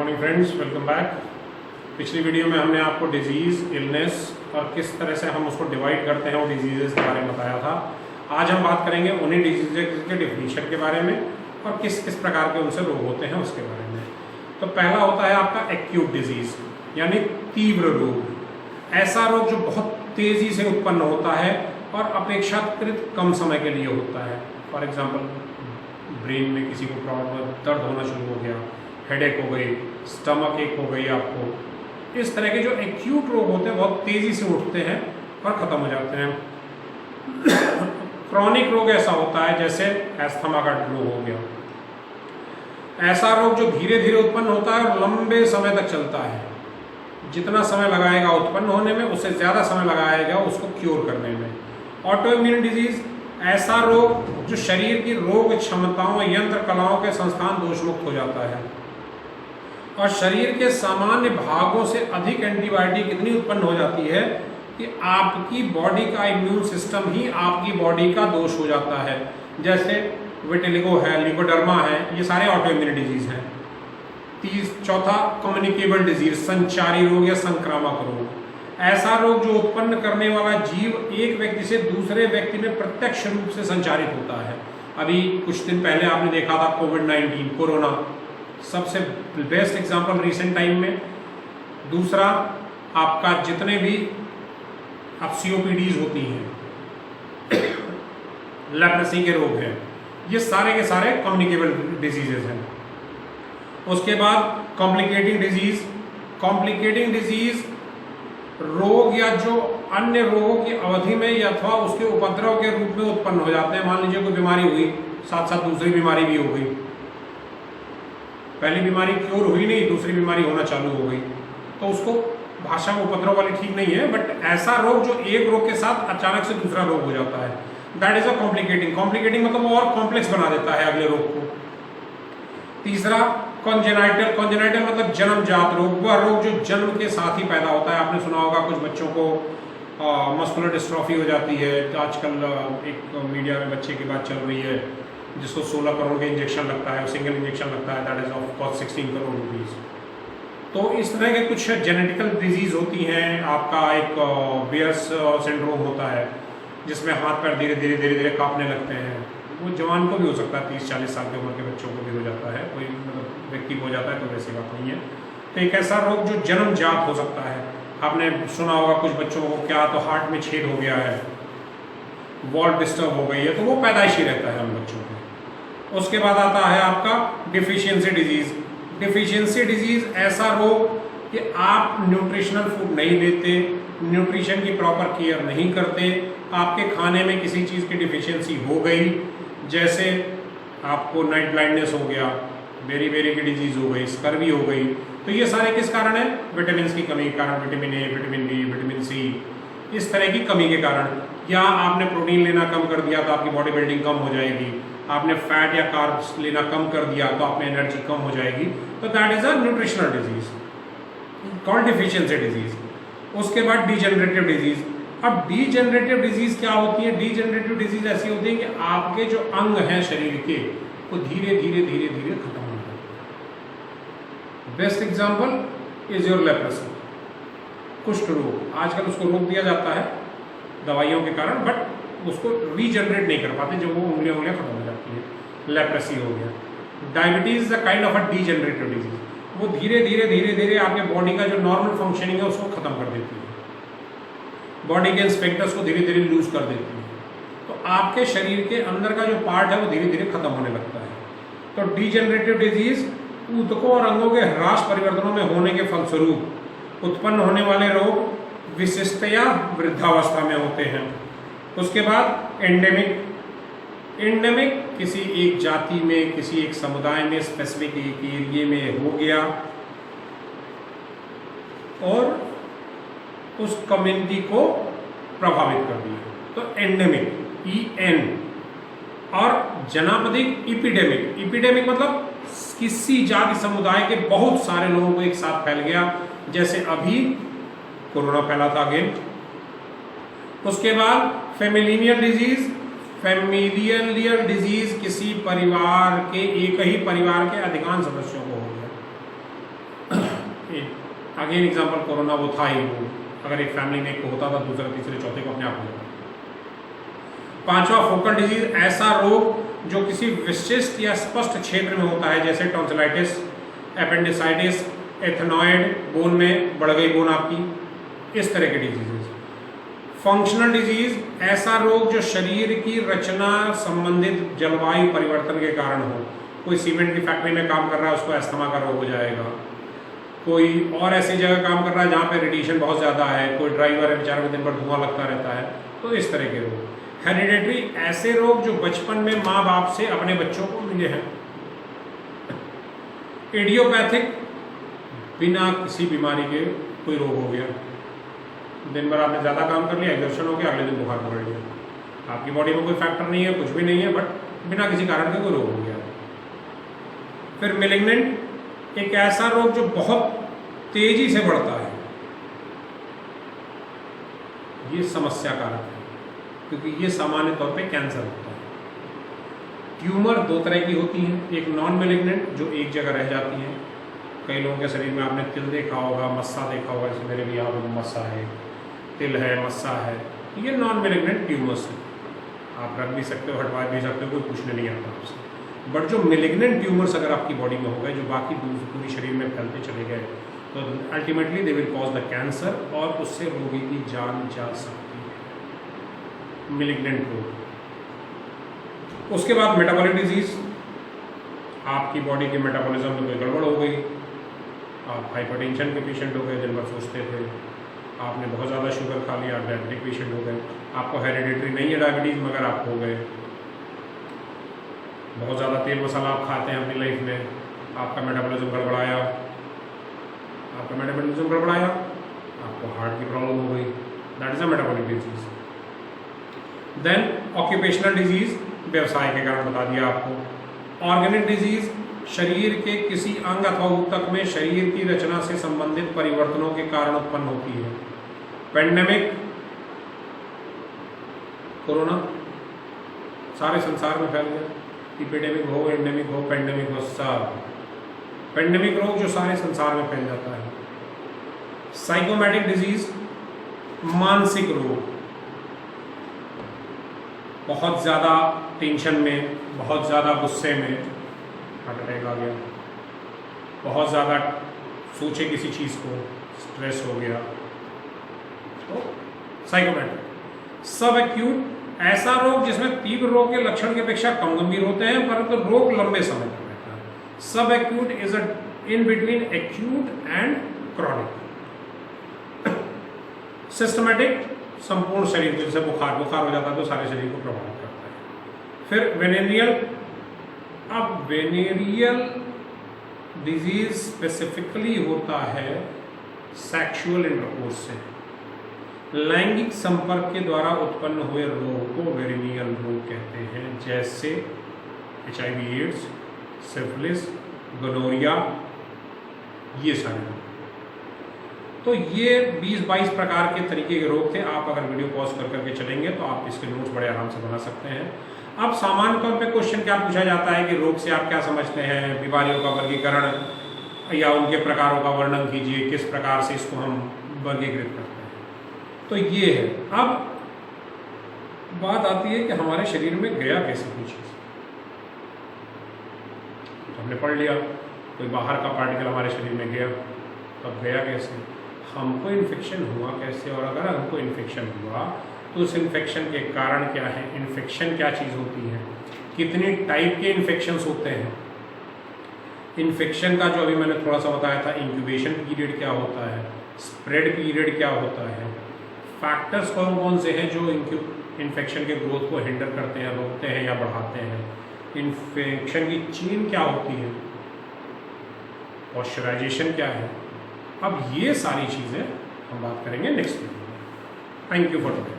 Morning friends, welcome back. पिछली video में हमने आपको डिजीज़, इलनेस और किस तरह से हम उसको डिवाइड करते हैं वो डिजीज़ के बारे में बताया था। आज हम बात करेंगे उन्हीं डिजीज़ के डिफिनीशन के बारे में और किस किस प्रकार के उनसे रोग होते हैं उसके बारे में। तो पहला होता है आपका एक्यूट डिजीज़ यानी तीव्र रोग। ऐसा रोग जो बहुत तेज़ी से उत्पन्न होता है और अपेक्षाकृत कम समय के लिए होता है। फॉर एग्जाम्पल ब्रेन में किसी को प्रॉब्लम, दर्द होना शुरू हो गया, हेडेक हो गई, स्टमक एक हो गई आपको। इस तरह के जो एक्यूट रोग होते हैं बहुत तेज़ी से उठते हैं और ख़त्म हो जाते हैं। क्रॉनिक रोग ऐसा होता है जैसे एस्थमा का रोग हो गया। ऐसा रोग जो धीरे धीरे उत्पन्न होता है और लंबे समय तक चलता है। जितना समय लगाएगा उत्पन्न होने में उससे ज़्यादा समय लगाएगा उसको क्योर करने में। ऑटोइम्यून डिजीज ऐसा रोग जो शरीर की रोग क्षमताओं, यंत्र कलाओं के संस्थान दोषमुक्त हो जाता है और शरीर के सामान्य भागों से अधिक एंटीबायोटिक इतनी उत्पन्न हो जाती है कि आपकी बॉडी का इम्यून सिस्टम ही आपकी बॉडी का दोष हो जाता है। जैसे विटिलिगो है, लिपोडर्मा है, ये सारे ऑटोइम्यून डिजीज हैं। चौथा कम्युनिकेबल डिजीज, संचारी रोग या संक्रामक रोग। ऐसा रोग जो उत्पन्न करने वाला जीव एक व्यक्ति से दूसरे व्यक्ति में प्रत्यक्ष रूप से संचारित होता है। अभी कुछ दिन पहले आपने देखा था कोविड-19, कोरोना, सबसे बेस्ट एग्जांपल रिसेंट टाइम में। दूसरा आपका जितने भी अब सीओपीडीज होती हैं, लेप्रेसी के रोग हैं, ये सारे के सारे कम्युनिकेबल डिजीजेज हैं। उसके बाद कॉम्प्लिकेटिंग डिजीज। कॉम्प्लिकेटिंग डिजीज रोग या जो अन्य रोगों की अवधि में या अथवा उसके उपद्रव के रूप में उत्पन्न हो जाते हैं। मान लीजिए कोई बीमारी हुई, साथ साथ दूसरी बीमारी भी हो गई। पहली बीमारी क्योर हुई नहीं, दूसरी बीमारी होना चालू हो गई, तो उसको भाषा में उपद्रव वाली ठीक नहीं है, बट ऐसा रोग जो एक रोग के साथ अचानक से दूसरा रोग हो जाता है, that is a complicating. Complicating मतलब वो और कॉम्प्लेक्स बना देता है अगले रोग को। तीसरा कॉन्जेनाइटल। कॉन्जेनाइटल मतलब जन्मजात रोग, वह रोग जो जन्म के साथ ही पैदा होता है। आपने सुना होगा कुछ बच्चों को मस्कुलर डिस्ट्रॉफी हो जाती है। आजकल एक मीडिया में बच्चे की बात चल रही है जिसको 16 करोड़ के इंजेक्शन लगता है, सिंगल इंजेक्शन लगता है, that is of cost 16 crore rupees. तो इस तरह के कुछ जेनेटिकल डिजीज होती हैं। आपका एक बेयर्स सिंड्रोम होता है जिसमें हाथ पैर धीरे धीरे धीरे धीरे कांपने लगते हैं। वो जवान को भी हो सकता है, 30-40 साल की उम्र के बच्चों को भी हो जाता है, कोई मतलब व्यक्ति को हो जाता है, कोई वैसी बात नहीं है। तो एक ऐसा रोग जो जन्मजात हो सकता है। आपने सुना होगा कुछ बच्चों को क्या तो हार्ट में छेद हो गया है, वॉल्व डिस्टर्ब हो गई है, तो वो पैदाइशी रहता है उन बच्चों को। उसके बाद आता है आपका डिफिशियंसी डिजीज। डिफिशियंसी डिजीज ऐसा रोग कि आप न्यूट्रिशनल फूड नहीं लेते, न्यूट्रिशन की प्रॉपर केयर नहीं करते, आपके खाने में किसी चीज़ की डिफिशियंसी हो गई, जैसे आपको नाइट ब्लाइंडनेस हो गया, बेरी बेरी की डिजीज़ हो गई, स्कर्वी हो गई। तो ये सारे किस कारण है? विटामिन की कमी के कारण, vitamin A, vitamin B, vitamin C, इस तरह की कमी के कारण। या आपने प्रोटीन लेना कम कर दिया तो आपकी बॉडी बिल्डिंग कम हो जाएगी, आपने फैट या कार्ब्स लेना कम कर दिया तो आप में एनर्जी कम हो जाएगी। तो that is a nutritional disease called deficiency disease. उसके बाद डीजेनरेटिव डिजीज। अब डीजेनरेटिव डिजीज क्या होती है? डीजेनरेटिव डिजीज ऐसी होती है कि आपके जो अंग हैं शरीर के वो धीरे धीरे धीरे धीरे खत्म हो जाते हैं। Best example is your leprosy, कुष्ठ रोग। आजकल उसको रोक दिया जाता है दवाइयों के कारण, बट उसको रीजनरेट नहीं कर पाते जब वो उंगलियां खत्म हो जाती है। लेप्रेसी हो गया। Diabetes is a kind of a degenerative disease. वो धीरे धीरे धीरे धीरे आपके बॉडी का जो नॉर्मल फंक्शनिंग है उसको खत्म कर देती है, बॉडी के इंस्पेक्टर्स को धीरे धीरे लूज कर देती है। तो आपके शरीर के अंदर का जो पार्ट है वो धीरे धीरे खत्म होने लगता है। तो डीजेनरेटिव डिजीज ऊतकों और अंगों के ह्रास परिवर्तनों में होने के फलस्वरूप उत्पन्न होने वाले रोग विशिष्टया वृद्धावस्था में होते हैं। उसके बाद एंडेमिक। एंडेमिक किसी एक जाति में, किसी एक समुदाय में, स्पेसिफिक एक एरिया में हो गया और उस कम्युनिटी को प्रभावित कर दिया, तो एंडेमिक, EN। और जनापदिक, इपिडेमिक। इपिडेमिक मतलब किसी जाति समुदाय के बहुत सारे लोगों को एक साथ फैल गया, जैसे अभी कोरोना फैला था अगेन। उसके बाद फेमिलियल डिजीज। फेमिलियल डिजीज किसी परिवार के, एक ही परिवार के अधिकांश सदस्यों को हो गया। अगेन एग्जाम्पल कोरोना वो था ही, वो अगर एक फैमिली में एक को होता था, दूसरे तीसरे चौथे को अपने आप हो जाता। पांचवा फोकल डिजीज, ऐसा रोग जो किसी विशिष्ट या स्पष्ट क्षेत्र में होता है, जैसे टॉन्सिलाइटिस, एपेंडिसाइटिस, एथेनॉइड, बोन में बढ़ गई बोन आपकी, इस तरह के डिजीजेस। फंक्शनल डिजीज, ऐसा रोग जो शरीर की रचना संबंधित जलवायु परिवर्तन के कारण हो। कोई सीमेंट की फैक्ट्री में काम कर रहा है, उसको अस्थमा का रोग हो जाएगा। कोई और ऐसी जगह काम कर रहा है जहाँ पे रेडिएशन बहुत ज़्यादा है, कोई ड्राइवर है बेचारे को दिन भर धुआं लगता रहता है, तो इस तरह के रोग। हेरिडेटरी, ऐसे रोग जो बचपन में माँ बाप से अपने बच्चों को मिले हैं। इडियोपैथिक, बिना किसी बीमारी के कोई रोग हो गया, दिन भर आपने ज़्यादा काम कर लिया, एक्सर्शन हो गया, अगले दिन बुखार पकड़ गया, आपकी बॉडी में कोई फैक्टर नहीं है, कुछ भी नहीं है, बट बिना किसी कारण के कोई रोग हो गया। फिर मेलिग्नेंट, एक ऐसा रोग जो बहुत तेजी से बढ़ता है, ये समस्या कारक है क्योंकि ये सामान्य तौर पे कैंसर होता है। ट्यूमर दो तरह की होती हैं, एक नॉन मेलिग्नेंट जो एक जगह रह जाती हैं। कई लोगों के शरीर में आपने तिल देखा होगा, मस्सा देखा होगा, जैसे मेरे भी यहाँ पर मस्सा है, तिल है, मस्सा है, ये नॉन मेलिग्नेंट ट्यूमर्स हैं। आप रख भी सकते हो, हटवा भी सकते हो, कोई पूछने नहीं आता आपसे। बट जो मेलिग्नेंट ट्यूमर्स अगर आपकी बॉडी में हो गए, जो बाकी पूरी शरीर में फैलते चले गए, तो ultimately they will cause the cancer, और उससे रोगी की जान जा सकती है, मेलिग्नेंट रोग। उसके बाद मेटाबॉलिक डिजीज, आपकी बॉडी के मेटाबॉलिज्म में कोई गड़बड़ हो गई, आप हाइपरटेंशन के पेशेंट हो गए, दिन भर सोचते थे, आपने बहुत ज़्यादा शुगर खा लिया, डायबिटिक पेशेंट हो गए। आपको हेरिडेटरी नहीं है डायबिटीज़, मगर आप हो गए। बहुत ज़्यादा तेल मसाला आप खाते हैं अपनी लाइफ में, आपका मेटाबॉलिज्म गड़बड़ाया, आपको हार्ट की प्रॉब्लम हो गई, that is a metabolic disease. Then occupational disease, व्यवसाय के कारण बता दिया आपको। ऑर्गेनिक डिजीज, शरीर के किसी अंग अथवा ऊतक में शरीर की रचना से संबंधित परिवर्तनों के कारण उत्पन्न होती है। पेंडेमिक, कोरोना सारे संसार में फैल गया, इपिडेमिक हो, एंडेमिक हो, पेंडेमिक हो, सब पेंडेमिक रोग जो सारे संसार में फैल जाता है। साइकोमैटिक डिजीज, मानसिक रोग, बहुत ज़्यादा टेंशन में, बहुत ज़्यादा गुस्से में हार्ट अटैक आ गया, बहुत ज़्यादा सोचे किसी चीज़ को, स्ट्रेस हो गया, तो साइकोमैटिक। सब एक्यूट, ऐसा रोग जिसमें तीव्र रोग के लक्षण की अपेक्षा कम गंभीर होते हैं परंतु रोग लंबे समय तक रहता है। सब acute is a in between acute and chronic. Systematic, संपूर्ण शरीर को, जैसे बुखार हो जाता है तो सारे शरीर को प्रभावित करता है। फिर वेनेरियल, अब वेनेरियल डिजीज स्पेसिफिकली होता है सेक्सुअल इंटरकोर्स से, लैंगिक संपर्क के द्वारा उत्पन्न हुए रोग को वेनेरियल रोग कहते हैं, जैसे HIV एड्स, सिफिलिस, गोनोरिया, ये सारे रोग। तो ये 20-22 प्रकार के तरीके के रोग थे। आप अगर वीडियो पॉज कर करके चलेंगे तो आप इसके नोट्स बड़े आराम से बना सकते हैं। अब सामान्य तौर पे क्वेश्चन क्या पूछा जाता है कि रोग से आप क्या समझते हैं, बीमारियों का वर्गीकरण या उनके प्रकारों का वर्णन कीजिए, किस प्रकार से इसको हम वर्गीकृत करते हैं। तो ये है। अब बात आती है कि हमारे शरीर में गया कैसे कोई चीज़, तो हमने पढ़ लिया कोई बाहर का पार्टिकल हमारे शरीर में गया, तब गया कैसे, हमको इन्फेक्शन हुआ कैसे, और अगर हमको इन्फेक्शन हुआ तो उस इन्फेक्शन के कारण क्या है, इन्फेक्शन क्या चीज़ होती है, कितनी टाइप के इन्फेक्शंस होते हैं, इन्फेक्शन का जो अभी मैंने थोड़ा सा बताया था, इंक्यूबेशन पीरियड क्या होता है, स्प्रेड पीरियड क्या होता है, फैक्टर्स कौन कौन से हैं जो इन्फेक्शन के ग्रोथ को हिंडर करते हैं, रोकते हैं या बढ़ाते हैं, इन्फेक्शन की चेन क्या होती है, पॉस्चराइजेशन क्या है। अब ये सारी चीज़ें हम बात करेंगे नेक्स्ट वीडियो में। Thank you for today.